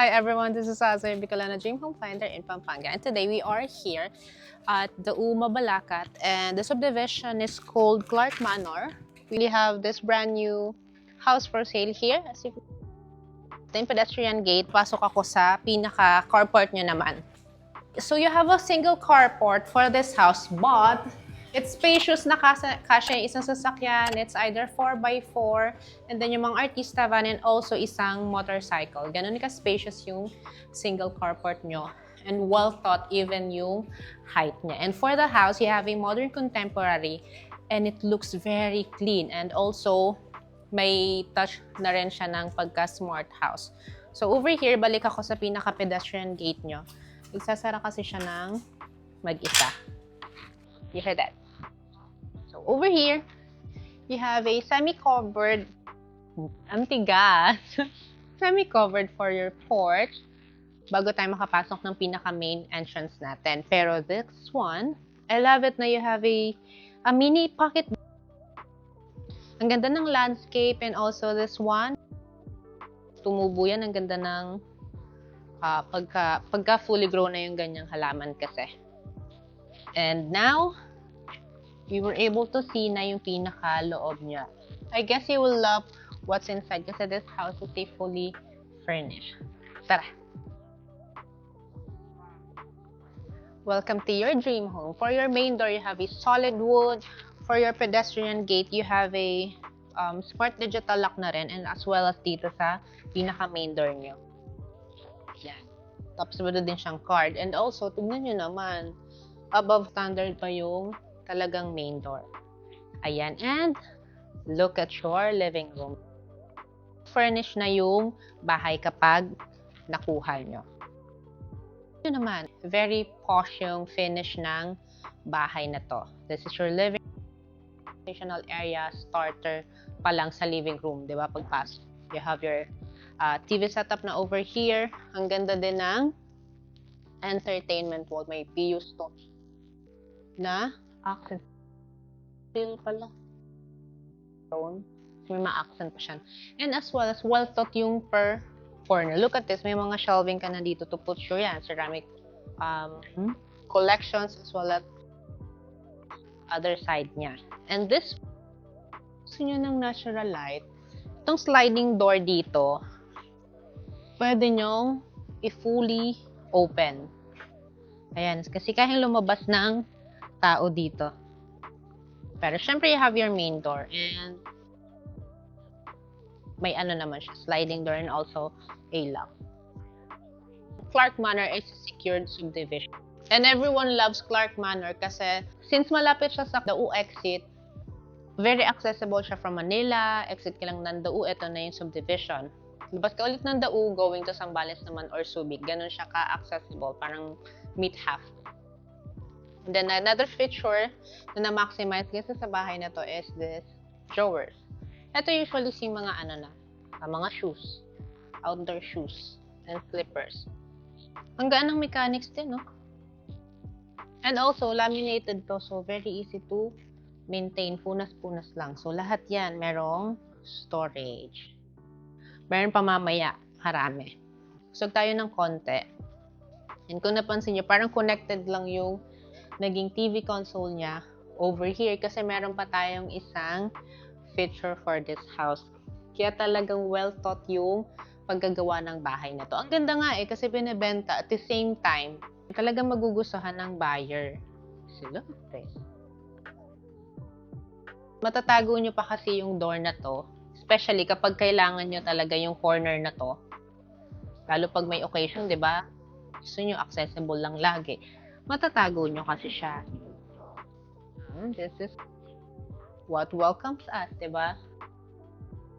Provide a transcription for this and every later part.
Hi everyone, this is Azoy Bicolana Dream Home Finder in Pampanga, and today we are here at the Mabalacat, and the subdivision is called Clark Manor. We have this brand new house for sale here. As you can pedestrian gate, pasok ako sa pinaka carport nyo naman. So you have a single carport for this house, but it's spacious na kasya yung isang sasakyan. It's either 4x4 and then yung mga artista van and also isang motorcycle. Ganun ka-spacious yung single carport nyo. And well thought even yung height niya. And for the house, you have a modern contemporary and it looks very clean. And also, may touch na rin siya ng pagka-smart house. So over here, balik ako sa pinaka-pedestrian gate nyo. Igsasara kasi siya ng mag-isa. You hear that? So, over here, you have a semi-covered, ang tigas, semi-covered for your porch bago tayo makapasok ng pinaka-main entrance natin. Pero this one, I love it na you have a mini pocket. Ang ganda ng landscape and also this one, tumubo yan. Ang ganda ng pagka fully grown na yung ganyang halaman kasi. And now, we were able to see na yung pinaka-loob niya. I guess you will love what's inside kasi this house is fully furnished. Tara! Welcome to your dream home. For your main door, you have a solid wood. For your pedestrian gate, you have a smart digital lock na rin, and as well as dito sa pinaka-main door nyo. Yan. Tapos meron din siyang card. And also, tignan nyo naman, above standard pa yung talagang main door. Ayan. And look at your living room. Furnish na yung bahay kapag nakuha nyo. Yun naman, very posh yung finish ng bahay na to. This is your living room, area, starter pa lang sa living room, di ba? Pagpasok. You have your TV setup na over here. Ang ganda din ng entertainment wall. May PU stone na accent. Still pala. May ma-accent pa siya. And as well as well-thought yung per corner. Look at this. May mga shelving ka na dito to put your ceramic collections as well as other side niya. And this, gusto nyo ng natural light. Itong sliding door dito, pwede nyong i-fully open. Ayan, kasi kaya lumabas ng tao dito. Pero syempre, you have your main door and may ano naman siya, sliding door and also a lock. Clark Manor is a secured subdivision. And everyone loves Clark Manor kasi since malapit siya sa Dau exit, very accessible siya from Manila. Exit ka lang ng Dau, ito na yung subdivision. Labas ka ulit ng Dau, going to Zambales naman or Subic. Ganun siya ka-accessible. Parang meet half. And then another feature na na-maximize kasi sa bahay na to is this drawers. Ito usually si mga mga shoes. Outdoor shoes and slippers. Ang gaan ng mechanics din, no? And also, laminated to. So, very easy to maintain. Punas-punas lang. So, lahat yan merong storage. Meron pa mamaya, harami. So, tayo ng konti. And kung napansin nyo, parang connected lang yung naging TV console niya over here kasi meron pa tayong isang feature for this house. Kaya talagang well thought yung paggagawa ng bahay na to. Ang ganda nga kasi binibenta at the same time, talagang magugustuhan ng buyer. Sila, guys. Matatago nyo pa kasi yung door na to. Especially kapag kailangan nyo talaga yung corner na to. Lalo pag may occasion, di ba? Gusto nyo accessible lang lagi. Matatago nyo kasi siya. This is what welcomes us, di ba?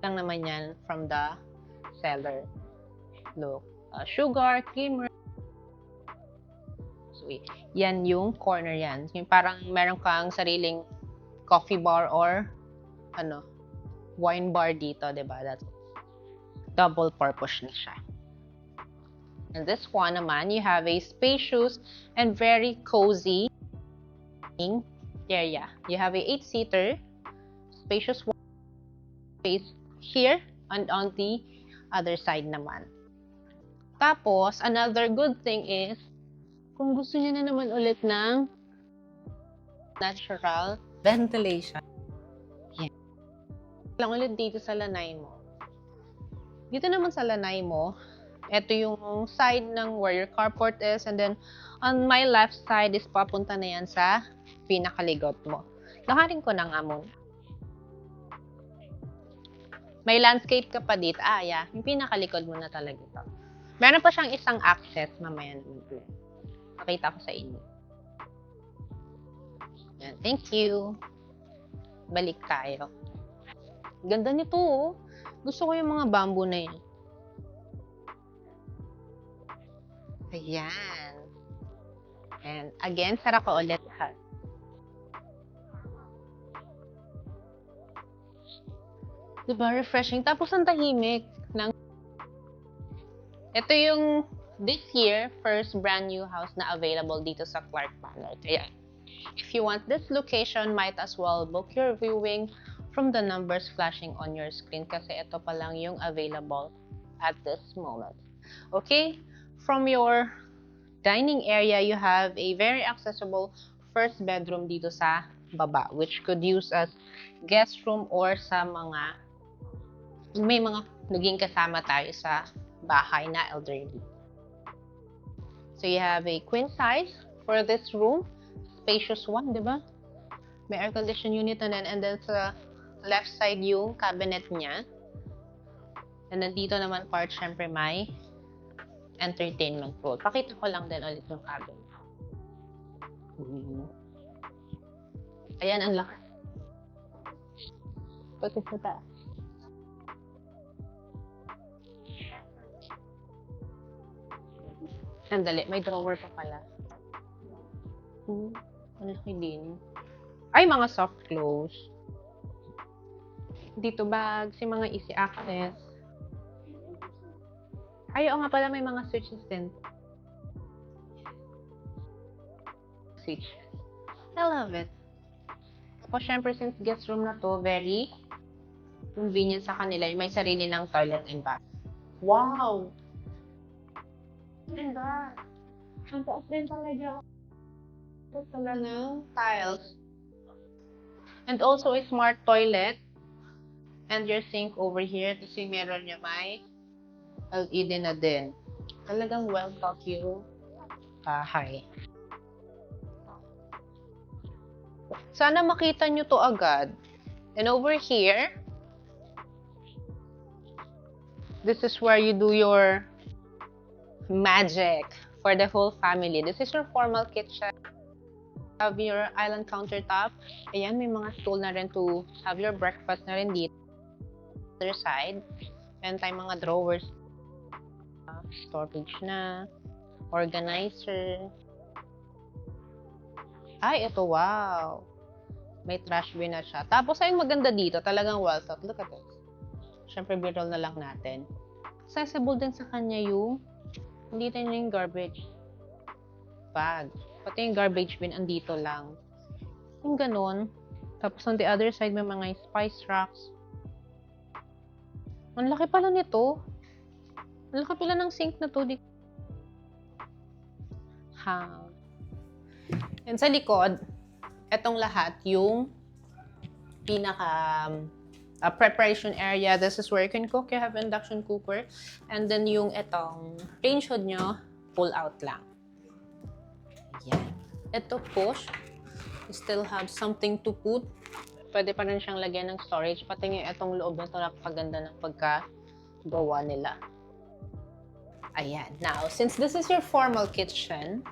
Lang naman yan from the seller. Look, sugar, creamer. So, yan yung corner yan. Yung parang meron kang sariling coffee bar or wine bar dito, diba? That's double purpose na siya. And this one naman, you have a spacious and very cozy area. You have a 8-seater, spacious space here and on the other side naman. Tapos, another good thing is, kung gusto niya na naman ulit ng natural ventilation, yan. Lang ulit dito sa lanay mo. Dito naman sa lanay mo, ito yung side ng where your carport is, and then on my left side is papunta na yan sa pinakaligot mo. Lakarin ko na nga muna. May landscape ka pa dito. Yeah. Yung pinakalikod mo na talaga ito. Meron pa siyang isang access. Mamaya naman. Pakita ko sa inyo. Yan. Thank you. Balik tayo. Ganda nito, oh. Gusto ko yung mga bamboo na yan. Ayan. And again, sara ko ulit lahat. Diba? Refreshing. Tapos ang tahimik. Ito yung this year, first brand new house na available dito sa Clark Manor. Kaya, if you want this location, might as well book your viewing from the numbers flashing on your screen kasi ito pa lang yung available at this moment. Okay? From your dining area, you have a very accessible first bedroom dito sa baba, which could use as guest room or sa mga may mga naging kasama tayo sa bahay na elderly. So you have a queen size for this room. Spacious one, di ba? May air condition unit na din. And then sa left side yung cabinet niya. And then dito naman part, syempre may entertainment pool. Pakita ko lang din ulit yung cabinet. Ayan, ang laki. Pati sa taas. Sandali, may drawer pa pala. Ang laki din. Ay, mga soft clothes. Dito bags, yung mga easy access. Ay, oo nga pala, may mga switches din. Switch. I love it. Tapos, syempre, since guest room na to, very convenient sa kanila. May sarili ng toilet and bath. Wow! Ganda. Ang taas din talaga. Ito talaga. Tiles. And also a smart toilet. And your sink over here. Kasi meron niya may LED na din. Talagang well thought yung bahay. Sana makita nyo to agad. And over here, this is where you do your magic for the whole family. This is your formal kitchen. Have your island countertop. Ayan, may mga stool na rin to have your breakfast na rin dito. Other side. Meron tayong mga drawers. Storage na. Organizer. Ay, ito, wow. May trash bin na siya. Tapos, ay maganda dito. Talagang well thought. Look at this. Siyempre, b-roll na lang natin. Accessible din sa kanya yung dito na yung garbage bag. Pati yung garbage bin andito lang. Yung ganun. Tapos on the other side may mga spice racks. Ang laki pala nito. Ang laki pala ng sink na to. And sa likod, etong lahat yung pinaka preparation area. This is where you can cook. You have induction cooker. And then yung etong range hood nyo, pull out lang. Yan. Ito push. You still have something to put. Pwede pa rin siyang lagyan ng storage. Pati yung etong loob nito, napakaganda ng pagkagawa nila. Ayan. Now, since this is your formal kitchen,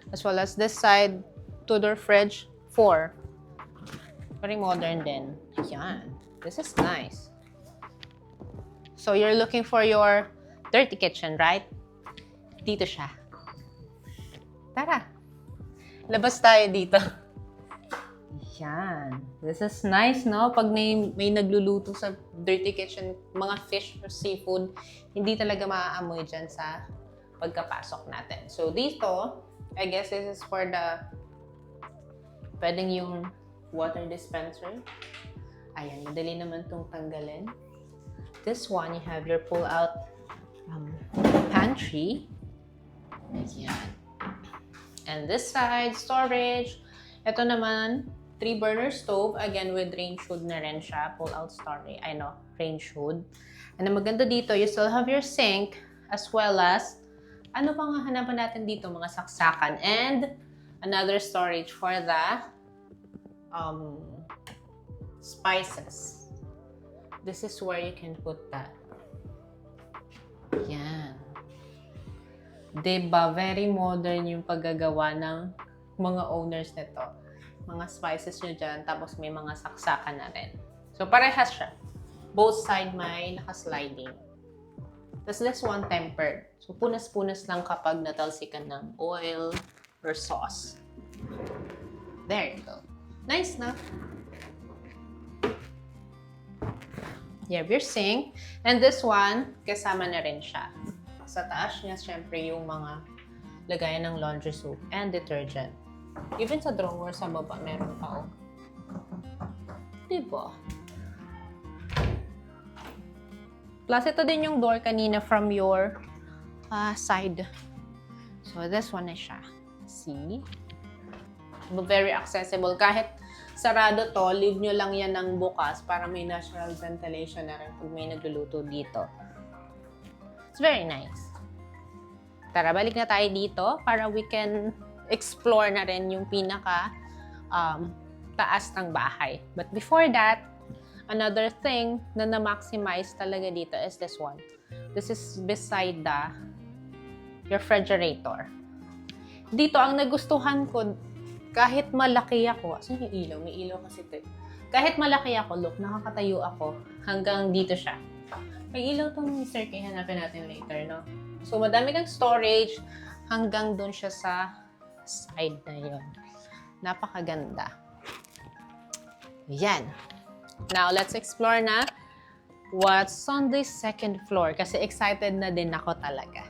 as well as this side, two-door fridge, 4. Very modern din. Ayan. This is nice. So, you're looking for your dirty kitchen, right? Dito siya. Tara. Labas tayo dito. Yan. This is nice, no? Pag may nagluluto sa dirty kitchen, mga fish or seafood, hindi talaga maaamoy dyan sa pagkapasok natin. So, dito, I guess this is for the pwedeng yung water dispenser. Ayan, madali naman itong tanggalin. This one, you have your pull-out pantry. Ayan. And this side, storage. Ito naman, 3-burner stove. Again, with range hood na rin siya. Pull-out storage. I know, range hood. And ang maganda dito, you still have your sink as well as, ano pang hahanapan natin dito? Mga saksakan. And another storage for the spices. This is where you can put that. Yan. Diba? Very modern yung paggagawa ng mga owners nito. Mga spices nyo dyan, tapos may mga saksakan na rin. So, parehas siya. Both side may naka-sliding. Tapos this one tempered. So, punas-punas lang kapag natalsikan ng oil or sauce. There you go. Nice na. You have your sink. And this one, kasama na rin siya. Sa taas niya, syempre, yung mga lagayan ng laundry soap and detergent. Even sa drawer sa baba, meron pa. Oh. Diba? Plus, ito din yung door kanina from your side. So, this one na siya. See? Very accessible. Kahit sarado to, leave nyo lang yan ng bukas para may natural ventilation na rin pag may nagluluto dito. It's very nice. Tara, balik na tayo dito para we can explore na rin yung pinaka taas ng bahay. But before that, another thing na na-maximize talaga dito is this one. This is beside the refrigerator. Dito, ang nagustuhan ko, kahit malaki ako, asan yung ilaw? May ilaw kasi ito. Kahit malaki ako, look, nakakatayo ako hanggang dito siya. May ilaw itong Mr. K, hanapin natin later, no? So, madami kang storage hanggang doon siya sa side na yun. Napakaganda. Yan. Now, let's explore na what's on the second floor kasi excited na din ako talaga.